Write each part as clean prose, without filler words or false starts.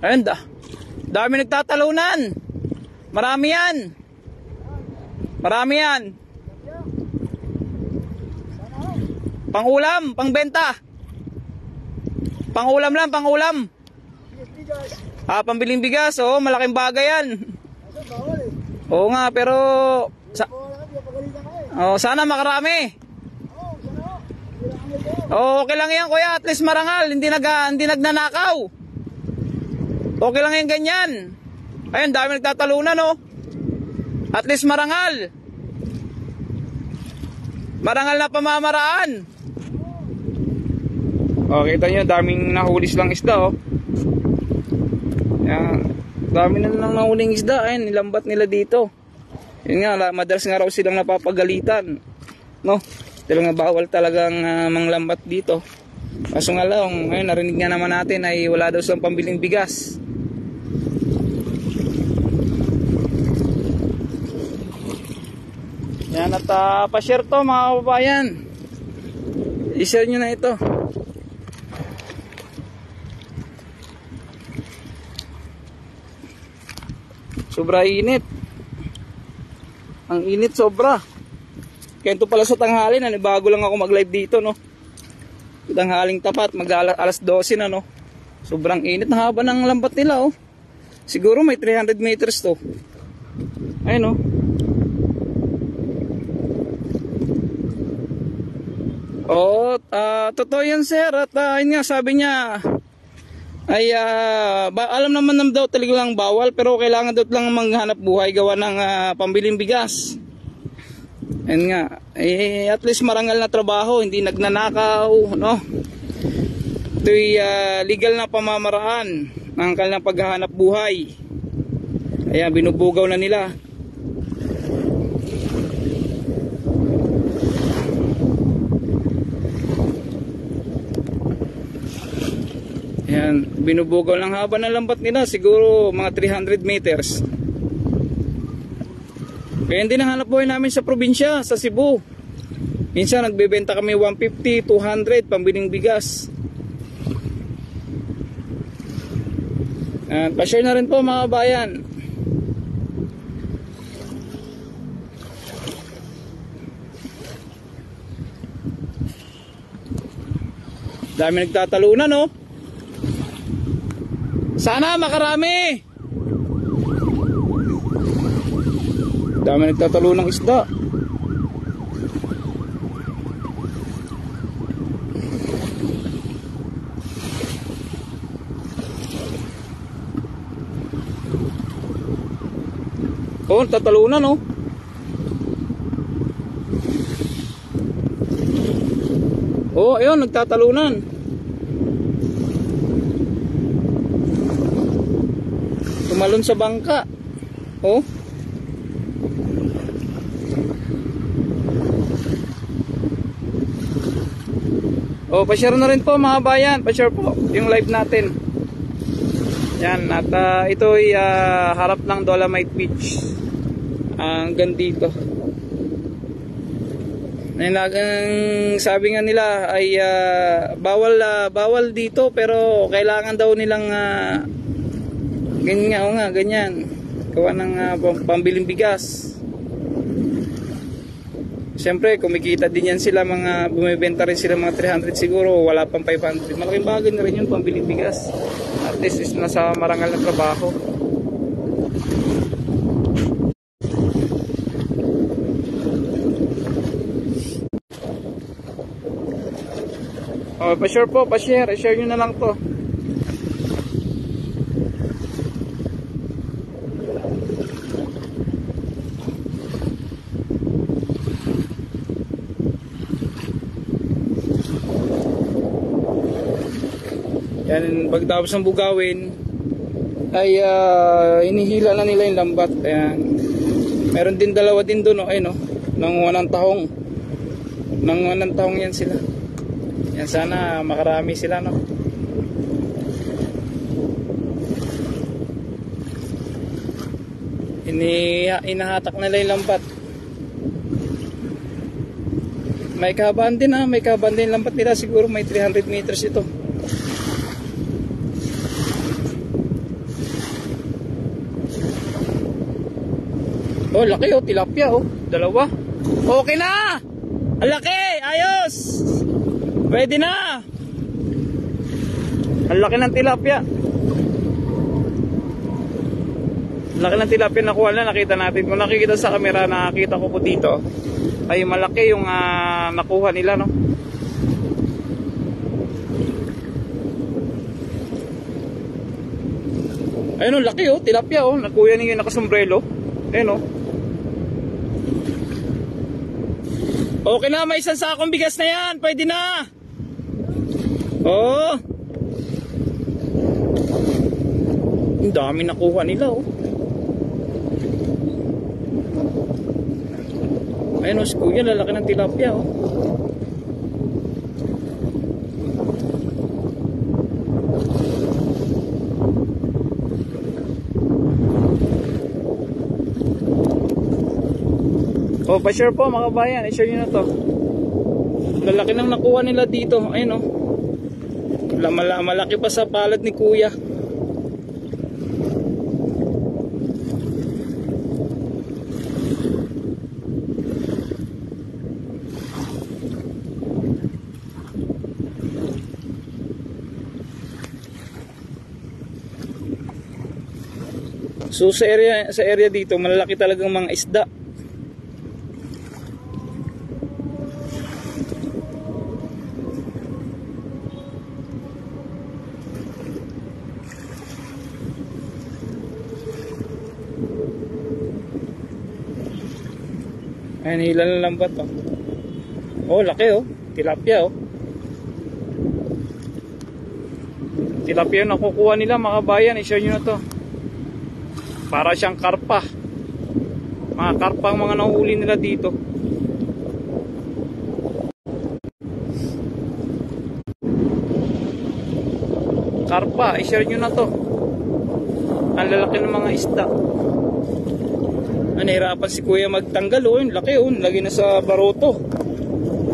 Ayun, dami nagtatalunan. Marami yan. Marami yan. Pangulam, pangbenta. Pangulam lang, pangulam. Pambiling bigas. Oo, malaking bagay yan. Oo nga, pero sana makarami. Okay lang yan, kuya. At least marangal, hindi nagnanakaw. Okay lang yan ganyan. Ayun, dami nagtatalunan, oh. At least marangal. Marangal na pamamaraan. Kita nyo, daming nahulis lang isda, oh. Yan. Dami na lang nahuling isda. Ayun, nilambat nila dito. Yun nga, madalas nga raw silang napapagalitan, no? Talagang bawal talagang manglambat dito. Kaso nga lang, ngayon narinig nga naman natin ay wala daw silang pambiling bigas. Yan, at pa-share to mga kababayan. I-share nyo na ito. Sobra init. Ang init sobra. Kaya ito pala sa tanghali, bago lang ako mag-live dito, no. Tanghaling tapat, alas 12 na, no. Sobrang init, na haba ng lambat nila, oh. Siguro may 300 meters to. Ayun, oh. Totoo yan, sir. At yun nga, sabi niya ay alam naman daw talagang bawal, pero kailangan daw lang maghanap buhay gawa ng pambiling bigas. Ayun nga, at least marangal na trabaho, hindi nagnanakaw, no? Ito'y legal na pamamaraan ng kanilang paghahanap buhay. Kaya binubugaw na nila. Ayan, binubugaw lang haba ng lambat nila, siguro mga 300 meters. Kaya hindi nahanap buhay namin sa probinsya, sa Cebu. Minsan nagbebenta kami 150, 200 pambiling bigas. Pa-share na rin po mga bayan. Dami nagtatalunan, no? Sana makarami. Dami nagtatalo ng isda. Tatalunan, oh. Ayun, nagtatalunan. Tumalon sa bangka. Pa-share na rin po mga bayan. Pa-share po yung live natin. Yan, at ito ay harap ng Dolomite Beach. Hanggang dito. Sabi nga nila ay bawal dito, pero kailangan daw nilang ganyan. Gawa ng pambiling bigas. Siyempre, kumikita din yan sila, bumibenta rin sila mga 300 siguro, wala pang 500. Malaking bagay na rin yun, pambiling bigas. At least is nasa marangal na trabaho. Pa-share po, pa-share. I-share nyo na lang to. Yan, pagtapos ng bugawin ay inihila na nila yung lambat. Ayan. Meron din dalawa din doon, ayun, nanguha ng tahong. Nanguha ng tahong yan sila. Yan, sana makarami sila, no. Inahatak nila yung lambat. May kahabaan din, may kahabaan din lambat nila, siguro may 300 meters ito. Oh, laki oh, tilapia oh. Dalawa. Okay na! Ang laki! Ayos! Pwede na! Ang laki ng tilapia. Laki ng tilapia nakuha na, nakita natin. Kung nakikita sa camera, nakakita ko po dito ay malaki yung nakuha nila, no? Ayun oh, laki oh, tilapia oh. Nakuha niya yung nakasombrelo. Ayun oh. Okay na, may isang sakong bigas na yan. Pwede na. Oh. Ang dami nakuha nila oh. Ayun o, si kuya, lalaki ng tilapia o. O, pa-share po mga kabayan, i-share nyo na to. Lalaki ng nakuha nila dito. Ayun o, malaki pa sa palad ni kuya. So sa area dito malalaki talagang mga isda. Ayan, hila na lambat oh. Oh, laki oh. Tilapia oh. Tilapia yung nakukuha nila mga kabayan, i-share nyo na to. Para siyang karpa. Mga karpa ang mga nahuli nila dito. Karpa, i-share nyo na to. Ang lalaki ng mga isda. Nahirapan si kuya magtanggal oh. Laki oh, lagi na sa baroto.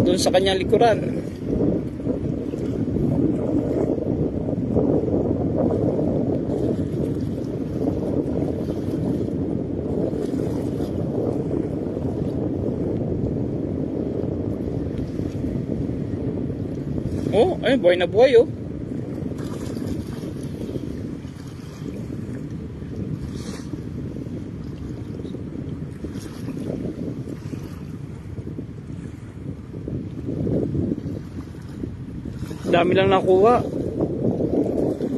Doon sa kanyang likuran. Oh, ay buhay na buhay oh. Dami lang nakuha.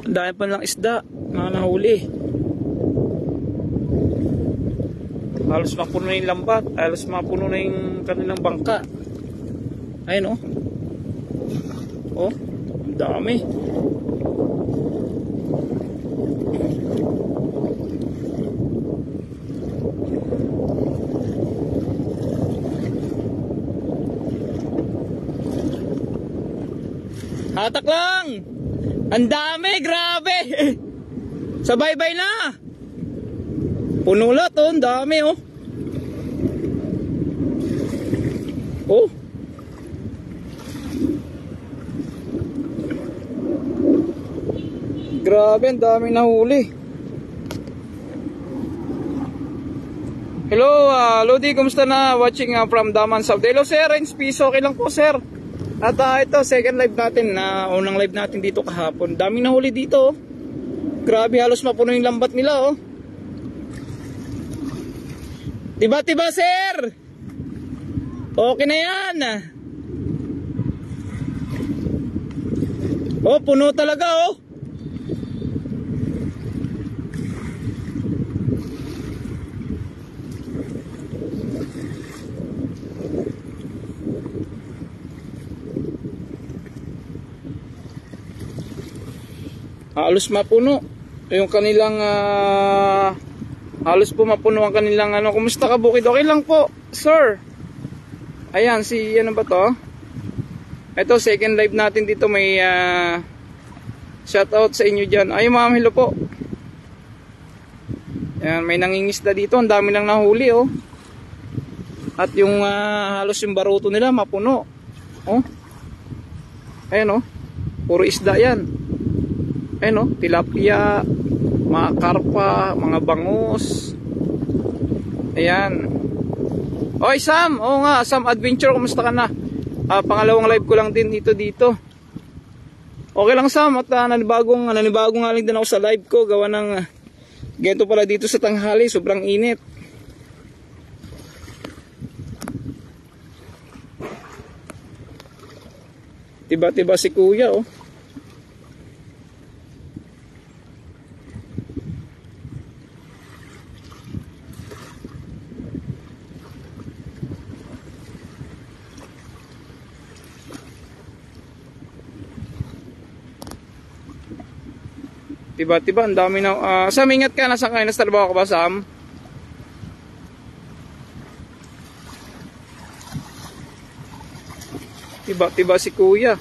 Dami pa lang isda na nahuli. Halos mapuno na yung lambat. Halos mapuno na yung kanilang bangka. Ayun oh. Oh, ang dami. Hatak lang. Ang dami, grabe. Sabay-bay na. Puno lahat oh, ang dami oh. Oh. Grabe, ang daming nahuli. Hello, Lodi, kumusta na? Watching from Daman, South. Hello sir, Renz Piso, okay lang po sir. At ito, second live natin, unang live natin dito kahapon. Daming nahuli dito oh. Grabe, halos mapuno yung lambat nila oh. Tiba sir. Okay na yan. Oh, puno talaga oh. Halos mapuno yung kanilang halos po mapuno ang kanilang ano. Kumusta ka bukid? Okay lang po sir. Ayan si ano ba to? Ito second live natin dito. May shout out sa inyo dyan. Ay ma'am, hello po. Ayan, may nangingisda dito. Ang dami lang nahuli oh. At yung halos yung baruto nila mapuno oh. Ayan oh, puro isda yan. Ayan oh, tilapia, mga karpa, mga bangus. Ayan. Oy Sam, oo nga, Sam Adventure, kumusta ka na? Pangalawang live ko lang din dito. Okay lang Sam, at nanibagong nga lang din ako sa live ko, gawa ng ganito pala dito sa tanghali, sobrang init. Tiba-tiba si kuya oh. Tiba-tiba, ang dami na. Sam, ingat ka. Nasa kayo? Nasa trabaho ka ba, Sam? Tiba-tiba si kuya.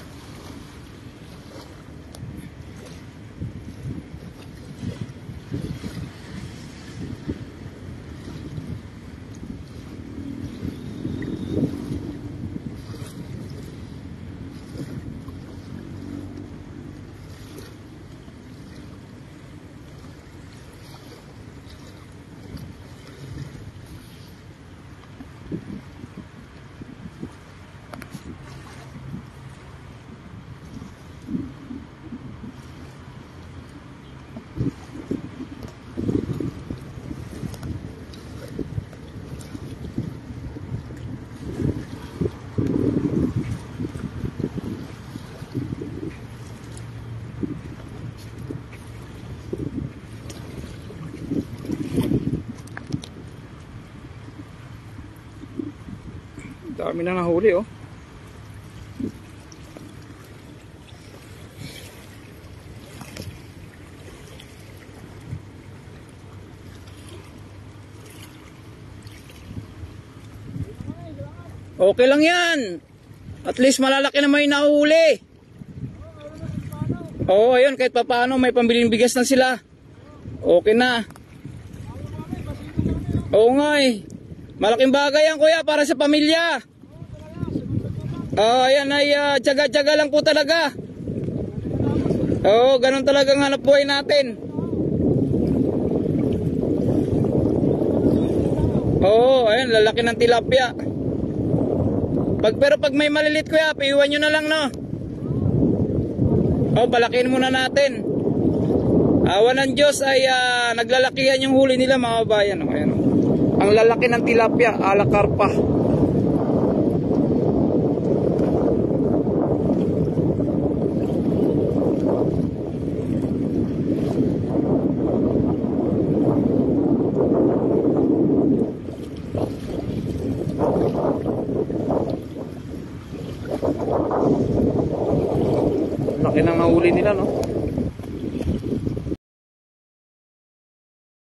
Dami na nahuli oh. Okay lang yan. At least malalaki na may nahuli. Oo, ayun, kahit papaano may pambiling bigas na sila. Okay na. Oo nga eh. Malaking bagay yan kuya para sa pamilya. Ayan ay tiyaga-tiyaga lang po talaga. Oo, ganun talaga ang hanap buhay natin. Oo, ayan, lalaki ng tilapia. Pero pag may malilit kuya, piiwan nyo na lang no. Palakihin muna natin. Awa ng Diyos ay naglalakihan yung huli nila mga bayan. Ayan, ang lalaki ng tilapia, ala karpa. Laki ng nahuli nila no.